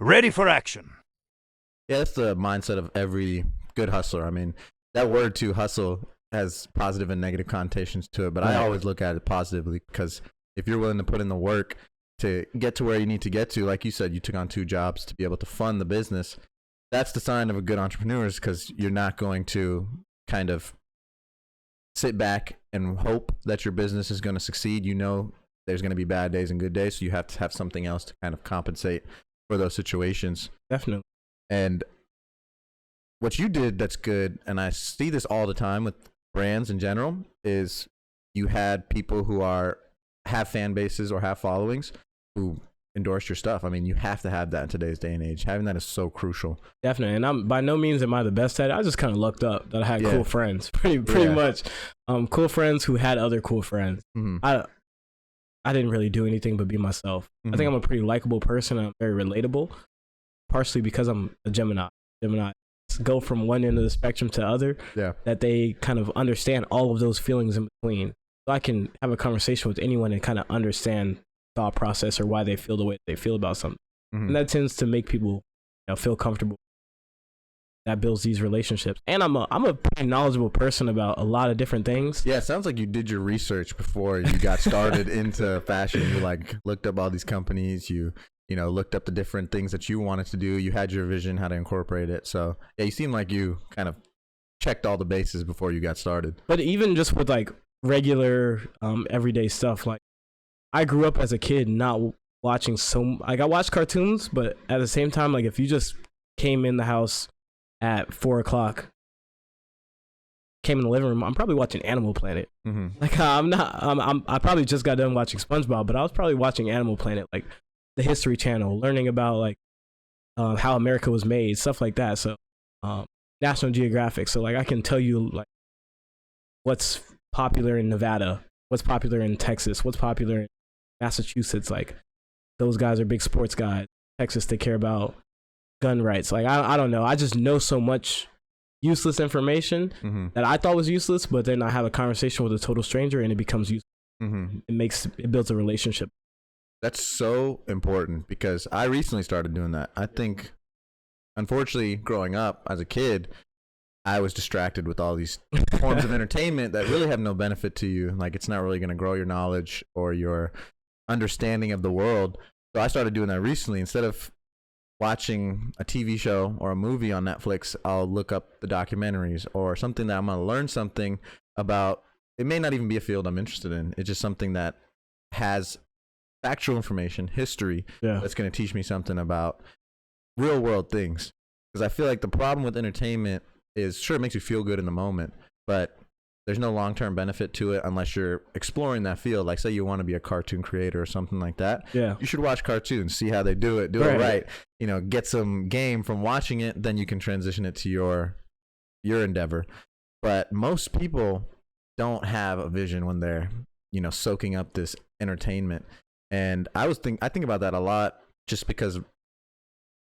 Ready for action. Yeah, that's the mindset of every good hustler. I mean, that word to hustle has positive and negative connotations to it, but I always look at it positively because if you're willing to put in the work to get to where you need to get to, like you said, you took on 2 jobs to be able to fund the business. That's the sign of a good entrepreneur, because you're not going to kind of sit back and hope that your business is going to succeed. You know there's going to be bad days and good days, so you have to have something else to kind of compensate for those situations. Definitely. And what you did that's good, and I see this all the time with brands in general, is you had people who have fan bases or have followings who endorse your stuff. I mean, you have to have that in today's day and age. Having that is so crucial. Definitely. And I'm by no means am I the best at it. I just kind of lucked up that I had cool friends, pretty much. Cool friends who had other cool friends. Mm-hmm. I didn't really do anything but be myself. Mm-hmm. I think I'm a pretty likable person. I'm very relatable, partially because I'm a Gemini. Gemini go from one end of the spectrum to the other. Yeah. That they kind of understand all of those feelings in between. So I can have a conversation with anyone and kind of understand thought process or why they feel the way they feel about something. Mm-hmm. And that tends to make people feel comfortable. That builds these relationships. And I'm a pretty knowledgeable person about a lot of different things. Yeah, it sounds like you did your research before you got started into fashion. You looked up all these companies, you looked up the different things that you wanted to do. You had your vision, how to incorporate it. So yeah, you seem like you kind of checked all the bases before you got started. But even just with regular everyday stuff, I grew up as a kid not watching I watched cartoons, but at the same time, if you just came in the house at 4:00, came in the living room, I'm probably watching Animal Planet. Mm-hmm. I probably just got done watching SpongeBob, but I was probably watching Animal Planet, the History Channel, learning about how America was made, stuff like that. So National Geographic. So I can tell you what's popular in Nevada, what's popular in Texas, what's popular in Massachusetts. Those guys are big sports guys. Texas, they care about gun rights. I don't know. I just know so much useless information that I thought was useless, but then I have a conversation with a total stranger and it becomes useful. Mm-hmm. It builds a relationship. That's so important because I recently started doing that. I think, unfortunately, growing up as a kid, I was distracted with all these forms of entertainment that really have no benefit to you. It's not really going to grow your knowledge or your understanding of the world. So I started doing that recently. Instead of watching a TV show or a movie on Netflix, I'll look up the documentaries or something that I'm going to learn something about. It may not even be a field I'm interested in. It's just something that has factual information, history, that's going to teach me something about real world things. Because I feel like the problem with entertainment is, sure, it makes you feel good in the moment, but there's no long-term benefit to it unless you're exploring that field. Say you want to be a cartoon creator or something like that. Yeah. You should watch cartoons, see how they do it, it right. Get some game from watching it, then you can transition it to your endeavor. But most people don't have a vision when they're, soaking up this entertainment. And I think about that a lot just because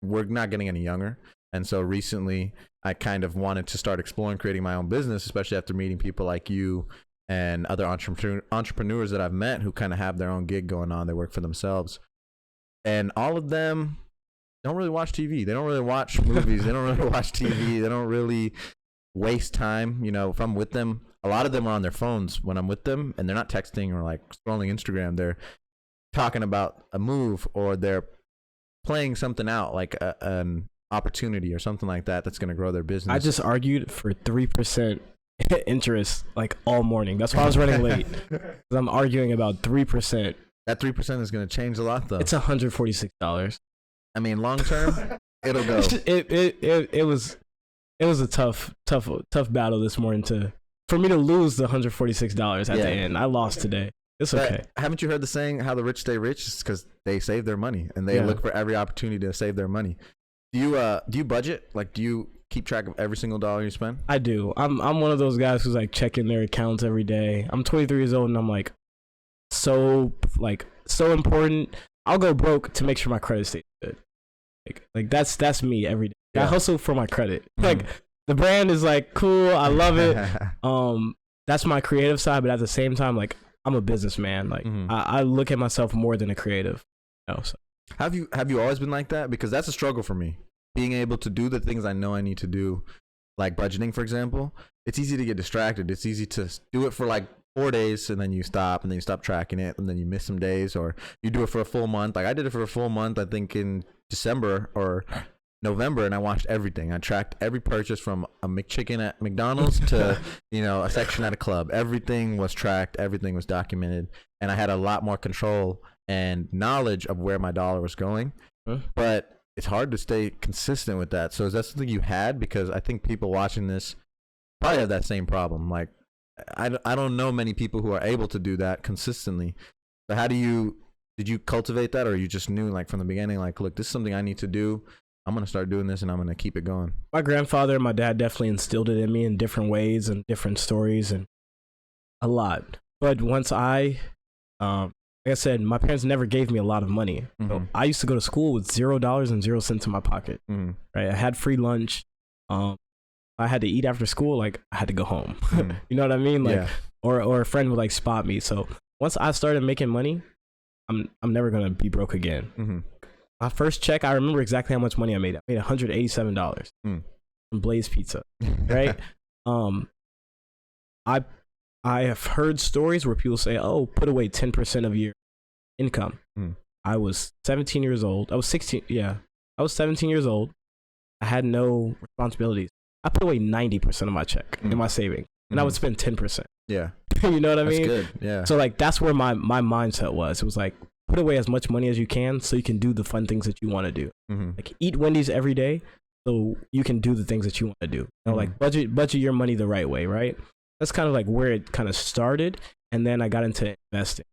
we're not getting any younger. And so recently I kind of wanted to start exploring creating my own business, especially after meeting people like you and other entrepreneurs that I've met who kind of have their own gig going on. They work for themselves. And all of them don't really watch TV. They don't really watch movies. They don't really watch TV. They don't really waste time. If I'm with them, a lot of them are on their phones when I'm with them, and they're not texting or scrolling Instagram. They're talking about a move, or they're playing something out, an opportunity or something like that that's going to grow their business. I just argued for 3% interest all morning. That's why I was running late. I'm arguing about 3%. That 3% is going to change a lot, though. It's $146. I mean, long term, it'll go. It was a tough battle this morning for me to lose the $146 at the end. I lost today. It's okay. Haven't you heard the saying, how the rich stay rich? It's because they save their money and they look for every opportunity to save their money. Do you budget? Do you keep track of every single dollar you spend? I do. I'm one of those guys who's checking their accounts every day. I'm 23 years old and I'm so important. I'll go broke to make sure my credit stays good. That's me every day. I hustle for my credit. The brand is cool. I love it. That's my creative side, but at the same time, I'm a businessman. I look at myself more than a creative. So. Have you always been like that? Because that's a struggle for me. Being able to do the things I know I need to do, like budgeting, for example. It's easy to get distracted. It's easy to do it for like 4 days and then you stop and then you stop tracking it and then you miss some days, or you do it for a full month. Like I did it for a full month, I think in December or November, and I watched everything. I tracked every purchase from a McChicken at McDonald's to, a section at a club. Everything was tracked. Everything was documented. And I had a lot more control and knowledge of where my dollar was going. But it's hard to stay consistent with that. So is that something you had? Because I think people watching this probably have that same problem. Like, I don't know many people who are able to do that consistently. So did you cultivate that, or you just knew like from the beginning, like, look, this is something I need to do. I'm going to start doing this and I'm going to keep it going. My grandfather and my dad definitely instilled it in me in different ways and different stories and a lot. But once like I said, my parents never gave me a lot of money. So I used to go to school with $0 and 0 cents in my pocket. Right? I had free lunch. I had to eat after school. Like I had to go home. You know what I mean? Like, or a friend would like spot me. So once I started making money, I'm never gonna be broke again. My first check, I remember exactly how much money I made. I made $187 from Blaze Pizza. Right? I have heard stories where people say, "Oh, put away 10% of your income." I was 17 years old. I was 16. Yeah, I was 17 years old. I had no responsibilities. I put away 90% of my check in my savings, and I would spend 10%. Yeah, you know what I mean? That's good. Yeah. So like that's where my mindset was. It was like, put away as much money as you can so you can do the fun things that you want to do. Like eat Wendy's every day so you can do the things that you want to do. Like budget your money the right way, right? That's kind of like where it kind of started. And then I got into investing,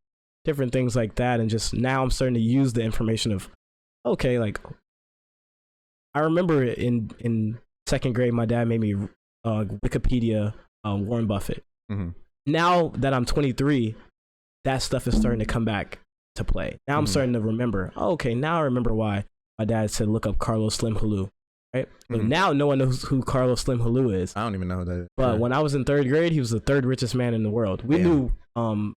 different things like that. And just now I'm starting to use the information of, okay, like I remember in second grade, my dad made me Wikipedia Warren Buffett. Now that I'm 23, that stuff is starting to come back to play. Now I'm starting to remember, okay, now I remember why my dad said, look up Carlos Slim Helú. Right? So now no one knows who Carlos Slim Helú is. I don't even know who that is. But when I was in third grade, he was the third richest man in the world. We knew Warren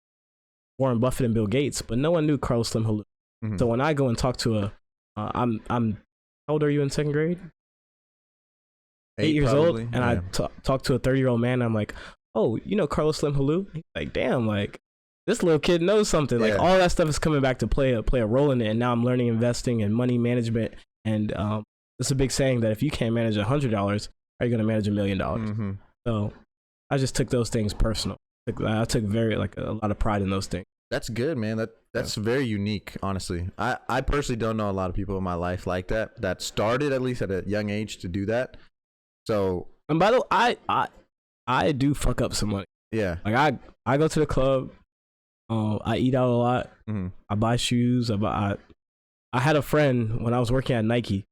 Buffett and Bill Gates, but no one knew Carlos Slim Helú. So when I go and talk to I'm how old are you in second grade? 8 years probably. old, and I talk to a 30-year-old man. And I'm like, oh, you know Carlos Slim Helú? He's like, damn, like this little kid knows something. Like all that stuff is coming back to play a role in it. And now I'm learning investing and money management. And it's a big saying that if you can't manage $100, how are you going to manage $1 million? So I just took those things personal. I took a lot of pride in those things. That's good, man. That's very unique, honestly. I personally don't know a lot of people in my life like that started at least at a young age to do that. So, and by the way, I do fuck up some money. Yeah. Like I go to the club. I eat out a lot. I buy shoes. I had a friend when I was working at Nike.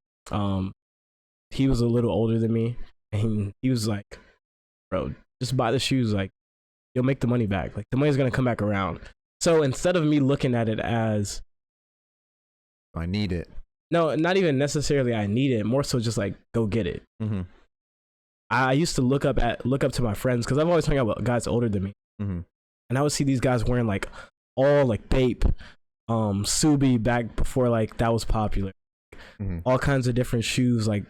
He was a little older than me, and he was like, bro, just buy the shoes. Like, you'll make the money back. Like, the money's going to come back around. So instead of me looking at it as, I need it. No, not even necessarily I need it. More so just like, go get it. I used to look up to my friends, because I've always hung out with guys older than me. And I would see these guys wearing like all like Bape, Subi back before like that was popular. All kinds of different shoes, like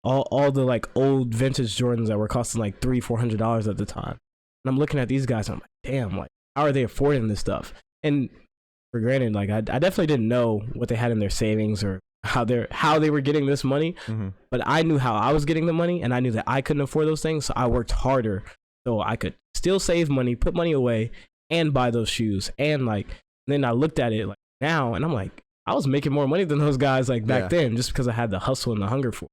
all the like old vintage Jordans that were costing like $300-400 at the time. And I'm looking at these guys and I'm like, damn, like how are they affording this stuff? And for granted, like I definitely didn't know what they had in their savings or how they were getting this money. But I knew how I was getting the money, and I knew that I couldn't afford those things, so I worked harder so I could still save money, put money away, and buy those shoes. And like then I looked at it like now, and I'm like, I was making more money than those guys like back then, just because I had the hustle and the hunger for it.